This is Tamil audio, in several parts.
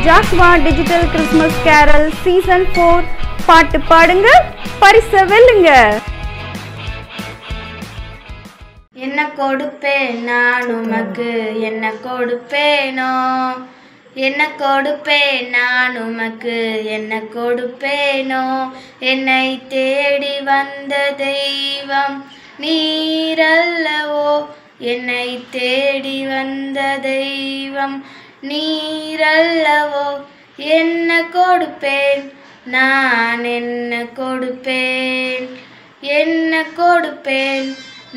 ஜாக்வா டிஜிட்டல் கிறிஸ்மஸ் கேரல் சீசன் 4 பாட்டு பாடுங்க பரிசு வெல்லுங்க. என்ன கொடுப்பேன் நான் உமக்கு, என்ன கொடுப்பேனோ, என்ன கொடுப்பேன் நான் உமக்கு, என்ன கொடுப்பேனோ. என்னை தேடி வந்த தெய்வம் நீரல்லவோ, என்னை தேடி வந்த தெய்வம் நீரல்லவோ. என்ன கொடுப்பேன் நான், என்ன கொடுப்பேன், என்ன கொடுப்பேன்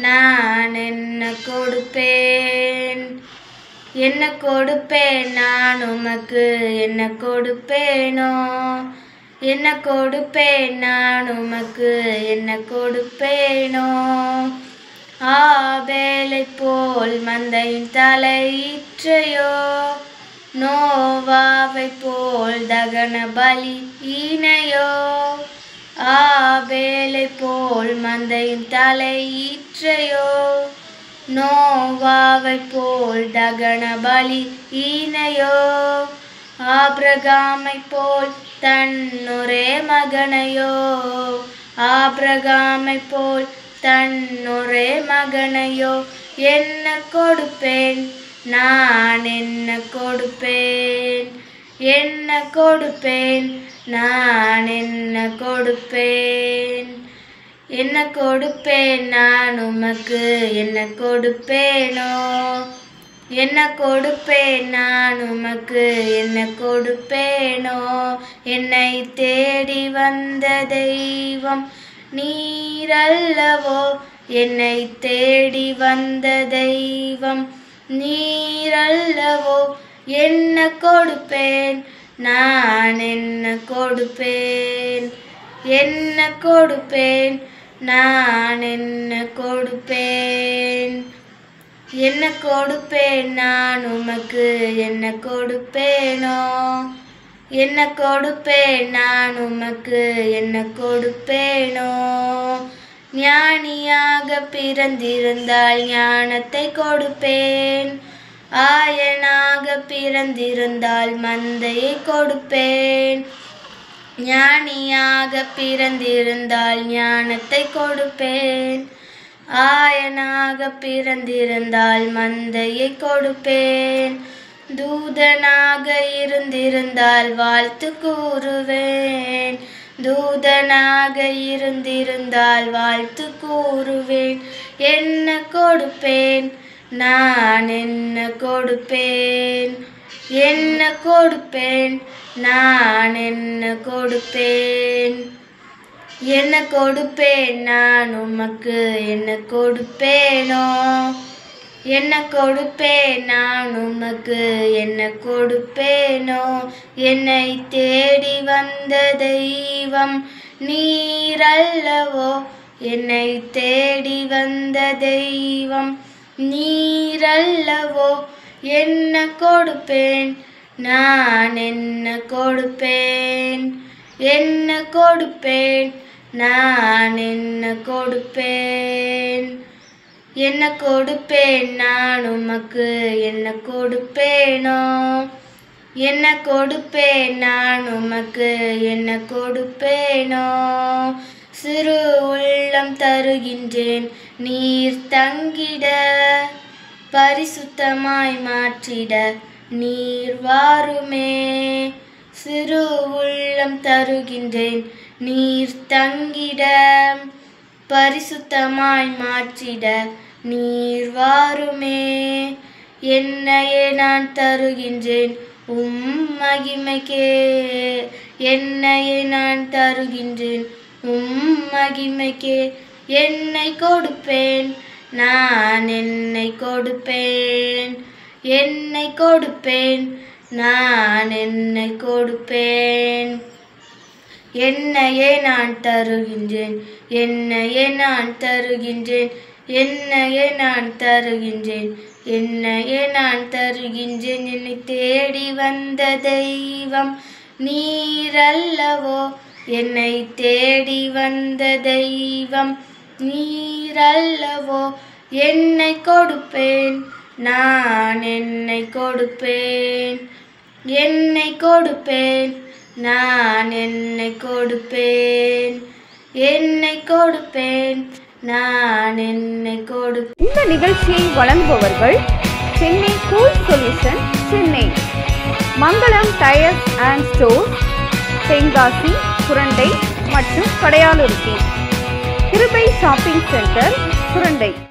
நான், என்ன கொடுப்பேன். என்ன கொடுப்பேன் நான் உமக்கு, என்ன கொடுப்பேனோ, என்ன கொடுப்பேன் நான் உமக்கு, என்ன கொடுப்பேனோ. ஆபேலை போல் மந்தையின் தலையீற்றையோ, நோவாவை போல் தகன பலி ஈனையோ. ஆபேலை போல் மந்தையின் தலையீற்றையோ, நோவாவை போல் தகன பலி ஈனையோ. ஆபிரகாமை போல் தன்னுரே மகனையோ, ஆபிரகாமை போல் தன்னுரே மகனையோ. என்ன கொடுப்பேன் நான், என்ன கொடுப்பேன், என்ன கொடுப்பேன் நான், என்ன கொடுப்பேன். என்ன கொடுப்பேன் நான் உமக்கு, என்ன கொடுப்பேனோ, என்ன கொடுப்பேன் நான் உமக்கு, என்ன கொடுப்பேனோ. என்னை தேடி வந்த தெய்வம் நீரல்லவோ, என்னை தேடி வந்த தெய்வம் நீரல்லவோ. என்ன கொடுப்பேன் நான், என்ன கொடுப்பேன், என்ன கொடுப்பேன் நான், என்ன கொடுப்பேன். என்ன கொடுப்பேன் நான் உமக்கு, என்ன கொடுப்பேனோ, என்ன கொடுப்பேன் நான் உமக்கு, என்ன கொடுப்பேனோ. ஞானியாக பிறந்திருந்தால் ஞானத்தை கொடுப்பேன், ஆயனாக பிறந்திருந்தால் மந்தையை கொடுப்பேன். ஞானியாக பிறந்திருந்தால் ஞானத்தை கொடுப்பேன், ஆயனாக பிறந்திருந்தால் மந்தையை கொடுப்பேன். தூதனாக இருந்திருந்தால் வாழ்த்து கூறுவேன், தூதனாக இருந்திருந்தால் வாழ்த்து கூறுவேன். என்ன கொடுப்பேன் நான், என்ன கொடுப்பேன், என்ன கொடுப்பேன் நான், என்ன கொடுப்பேன். என்ன கொடுப்பேன் நான் உமக்கு, என்ன கொடுப்பேனோ, என்ன கொடுப்பேன் நான் உமக்கு, என்ன கொடுப்பேனோ. என்னை தேடி வந்த தெய்வம் நீரல்லவோ, என்னை தேடி வந்த தெய்வம் நீரல்லவோ. என்ன கொடுப்பேன் நான், என்ன கொடுப்பேன், என்ன கொடுப்பேன் நான், என்ன கொடுப்பேன். என்ன கொடுப்பேன் நான் உமக்கு, என்ன கொடுப்பேனோ, என்ன கொடுப்பேன் நான் உமக்கு, என்ன கொடுப்பேனோ. சிறு உள்ளம் தருகின்றேன் நீர் தங்கிட, பரிசுத்தமாய் மாற்றிட நீர் வாருமே. சிறு உள்ளம் தருகின்றேன் நீர் தங்கிட, பரிசுத்தமாய் மாற்றிட நீர் வாருமே. என்னையே நான் தருகின்றேன் மகிமைக்கே, என்னையே நான் தருகின்றேன் மகிமைக்கே. என்னை கொடுப்பேன் நான், என்னை கொடுப்பேன், என்னை கொடுப்பேன் நான், என்னை கொடுப்பேன். என்னையே நான் தருகின்றேன், என்னையே நான் தருகின்றேன், என்னையே நான் தருகின்றேன், என்னையே நான் தருகின்றேன். என்னை தேடி வந்த தெய்வம் நீரல்லவோ, என்னை தேடி வந்த தெய்வம் நீரல்லவோ. என்னை கொடுப்பேன் நான், என்னை கொடுப்பேன், என்னை கொடுப்பேன், நான் என்னை கொடுப்பேன், என்னை கொடுப்பேன், நான் என்னை கொடுப்பேன். இந்த நிகழ்ச்சியை வழங்குபவர்கள் Chennai cool solution, Chennai Mangalam tyres and stores, Tenkasi, Surandai மற்றும் கடையாலுருத்தி, கிருபை ஷாப்பிங் சென்டர், சுரண்டை.